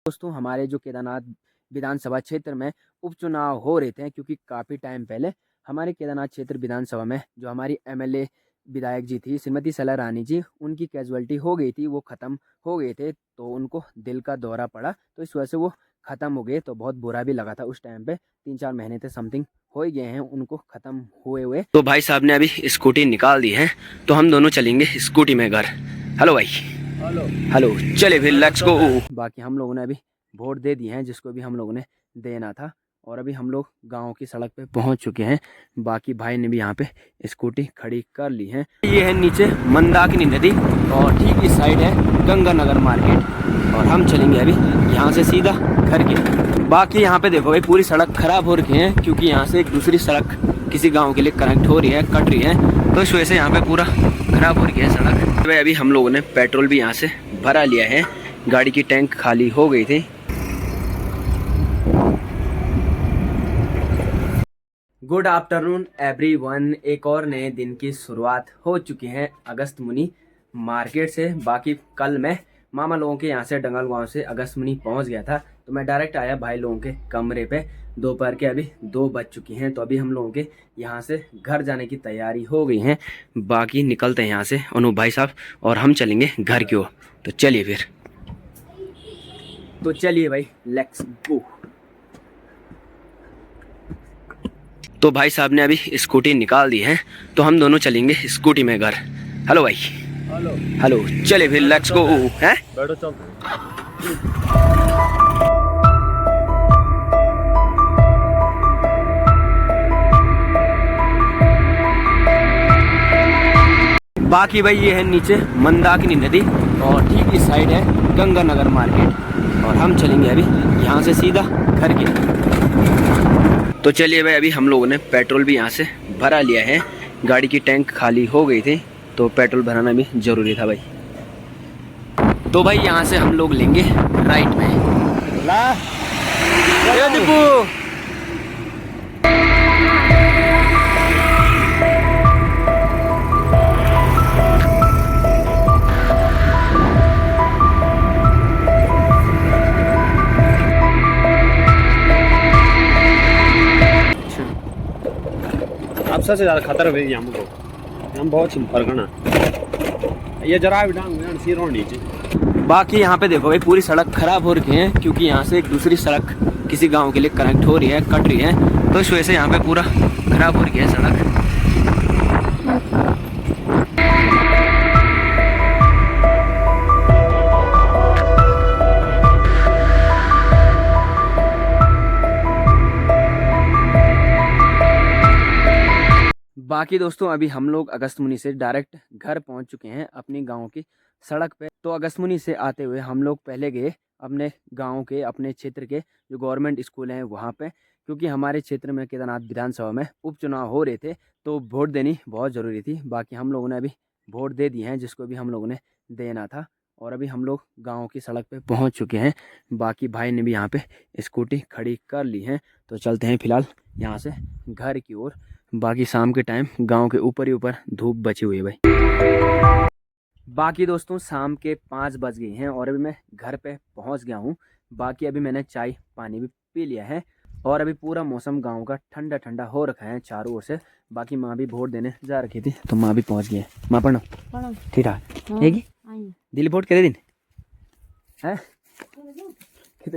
दोस्तों हमारे जो केदारनाथ विधानसभा क्षेत्र में उपचुनाव हो रहे थे, क्योंकि काफ़ी टाइम पहले हमारे केदारनाथ क्षेत्र विधानसभा में जो हमारी एमएलए विधायक जी थी श्रीमती सला रानी जी, उनकी कैजुअलिटी हो गई थी, वो ख़त्म हो गए थे। तो उनको दिल का दौरा पड़ा, तो इस वजह से वो ख़त्म हो गए। तो बहुत बुरा भी लगा था उस टाइम पे। 3-4 महीने थे समथिंग हो ही गए हैं उनको ख़त्म हुए हुए। तो भाई साहब ने अभी स्कूटी निकाल दी है, तो हम दोनों चलेंगे स्कूटी में घर। हेलो भाई। हेलो हेलो, चले फिर लेट्स गो। बाकी हम लोगों ने अभी वोट दे दिए हैं जिसको भी हम लोगों ने देना था, और अभी हम लोग गांव की सड़क पे पहुंच चुके हैं। बाकी भाई ने भी यहाँ पे स्कूटी खड़ी कर ली है। ये है नीचे मंदाकिनी नदी और ठीक इस साइड है गंगानगर मार्केट, और हम चलेंगे अभी यहाँ से सीधा घर की। बाकी यहाँ पे देखो भाई पूरी सड़क खराब हो रखी है, क्योंकि यहाँ से एक दूसरी सड़क किसी गाँव के लिए कनेक्ट हो रही है, कट रही है, तो इस वजह से यहाँ पे पूरा खराब हो रही है सड़क। अभी हम लोगों ने पेट्रोल भी यहाँ से भरा लिया है, गाड़ी की टैंक खाली हो गई थी। गुड आफ्टरनून एवरीवन, एक और नए दिन की शुरुआत हो चुकी है अगस्त मुनि मार्केट से। बाकी कल मैं मामा लोगों के यहाँ से डंगल गांव से अगस्त मुनि पहुँच गया था, तो मैं डायरेक्ट आया भाई लोगों के कमरे पे। दोपहर के अभी 2 बज चुकी हैं, तो अभी हम लोगों के यहाँ से घर जाने की तैयारी हो गई है। बाकी निकलते हैं यहाँ से अनु भाई साहब, और हम चलेंगे घर की ओर। तो चलिए फिर, तो चलिए भाई लेट्स गो। तो भाई साहब ने अभी स्कूटी निकाल दी है, तो हम दोनों चलेंगे स्कूटी में घर। हेलो भाई। हेलो हेलो, चले फिर लेट्स गो। हैं बैठो चलते। बाकी भाई ये है नीचे मंदाकिनी नदी और ठीक इस साइड है गंगानगर मार्केट, और हम चलेंगे अभी यहाँ से सीधा घर की। तो चलिए भाई, अभी हम लोगों ने पेट्रोल भी यहाँ से भरा लिया है, गाड़ी की टैंक खाली हो गई थी, तो पेट्रोल भराना भी ज़रूरी था भाई। तो भाई यहाँ से हम लोग लेंगे राइट में। अब सबसे ज़्यादा खतरा है हमको, हम बहुत फरकना ये जरा नीचे। बाकी यहाँ पे देखो भाई पूरी सड़क खराब हो रखी है, क्योंकि यहाँ से एक दूसरी सड़क किसी गांव के लिए कनेक्ट हो रही है, कट रही है, तो इस वजह से यहाँ पे पूरा खराब हो रही है सड़क। बाकी दोस्तों अभी हम लोग अगस्त मुनि से डायरेक्ट घर पहुंच चुके हैं अपनी गांव की सड़क पे। तो अगस्त मुनि से आते हुए हम लोग पहले गए अपने गांव के, अपने क्षेत्र के जो गवर्नमेंट स्कूल हैं वहां पे, क्योंकि हमारे क्षेत्र में केदारनाथ विधानसभा में उपचुनाव हो रहे थे, तो वोट देनी बहुत ज़रूरी थी। बाकी हम लोगों ने अभी वोट दे दिए हैं जिसको भी हम लोगों ने देना था, और अभी हम लोग गाँव की सड़क पर पहुँच चुके हैं। बाकी भाई ने भी यहाँ पे स्कूटी खड़ी कर ली है, तो चलते हैं फिलहाल यहाँ से घर की ओर। बाकी शाम के टाइम गांव के ऊपर ही ऊपर धूप बची हुई है भाई। बाकी दोस्तों शाम के 5 बज गए हैं और अभी मैं घर पे पहुंच गया हूं। बाकी अभी मैंने चाय पानी भी पी लिया है, और अभी पूरा मौसम गांव का ठंडा ठंडा हो रखा है चारों ओर से। बाकी माँ भी वोट देने जा रखी थी, तो माँ भी पहुंच गई है। माँ पढ़ो ठीक ठाक है दिल्ली वोट करे दिन है।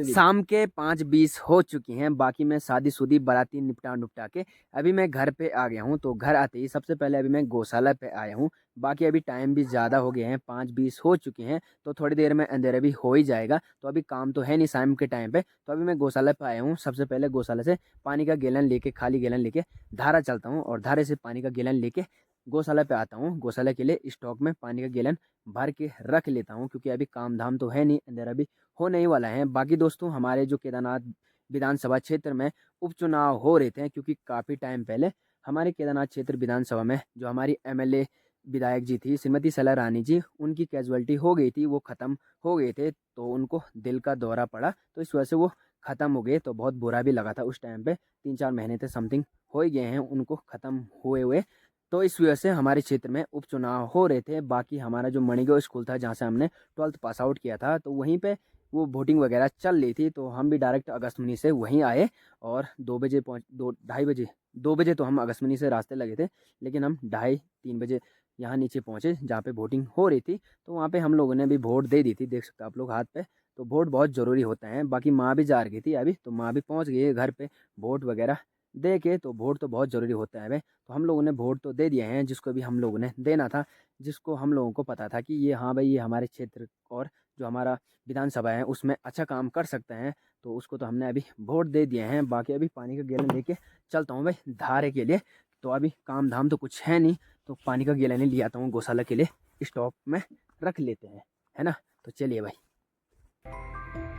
शाम के 5:20 हो चुकी हैं। बाकी मैं शादीशुदी बाराती निपटा के अभी मैं घर पे आ गया हूँ। तो घर आते ही सबसे पहले अभी मैं गौशाला पे आया हूँ। बाकी अभी टाइम भी ज़्यादा हो गए हैं, 5:20 हो चुके हैं, तो थोड़ी देर में अंधेरा भी हो ही जाएगा। तो अभी काम तो है नहीं शाम के टाइम पे, तो अभी मैं गौशाला पे आया हूँ। सबसे पहले गौशाला से पानी का गैलन लेके, खाली गैलन लेके धारा चलता हूँ, और धारे से पानी का गैलन लेके गौशाला पे आता हूँ। गौशाला के लिए स्टॉक में पानी का गैलन भर के रख लेता हूँ, क्योंकि अभी काम धाम तो है नहीं, अंधेरा भी होने ही वाला है। बाकी दोस्तों हमारे जो केदारनाथ विधानसभा क्षेत्र में उपचुनाव हो रहे थे, क्योंकि काफ़ी टाइम पहले हमारे केदारनाथ क्षेत्र विधानसभा में जो हमारी एमएलए विधायक जी थी श्रीमती सला रानी जी, उनकी कैजुअलिटी हो गई थी, वो ख़त्म हो गए थे, तो उनको दिल का दौरा पड़ा, तो इस वजह से वो ख़त्म हो गए। तो बहुत बुरा भी लगा था उस टाइम पे। 3-4 महीने थे समथिंग हो ही गए हैं उनको ख़त्म हुए हुए। तो इस वजह से हमारे क्षेत्र में उपचुनाव हो रहे थे। बाकी हमारा जो मणिगांव स्कूल था जहाँ से हमने 12th पास आउट किया था, तो वहीं पे वो वोटिंग वगैरह चल रही थी, तो हम भी डायरेक्ट अगस्त्यमुनि से वहीं आए और 2 बजे पहुँच 2 ढाई बजे 2 बजे तो हम अगस्त्यमुनि से रास्ते लगे थे, लेकिन हम 2:30-3 बजे यहाँ नीचे पहुँचे जहाँ पे वोटिंग हो रही थी। तो वहाँ पे हम लोगों ने भी वोट दे दी थी, देख सकते हो आप लोग हाथ पे। तो वोट बहुत ज़रूरी होता है। बाकी माँ भी जा रही थी अभी, तो माँ भी पहुँच गई है घर पे वोट वगैरह दे के। तो वोट तो बहुत ज़रूरी होता है भाई। तो हम लोगों ने वोट तो दे दिए हैं, जिसको भी हम लोगों ने देना था, जिसको हम लोगों को पता था कि ये हाँ भाई, ये हमारे क्षेत्र और जो हमारा विधानसभा है उसमें अच्छा काम कर सकते हैं, तो उसको तो हमने अभी वोट दे दिए हैं। बाकी अभी पानी का गैलन लेके चलता हूँ भाई धारे के लिए। तो अभी काम धाम तो कुछ है नहीं, तो पानी का गैलन ही ले आता हूँ गौशाला के लिए, स्टॉप में रख लेते हैं, है ना। तो चलिए भाई।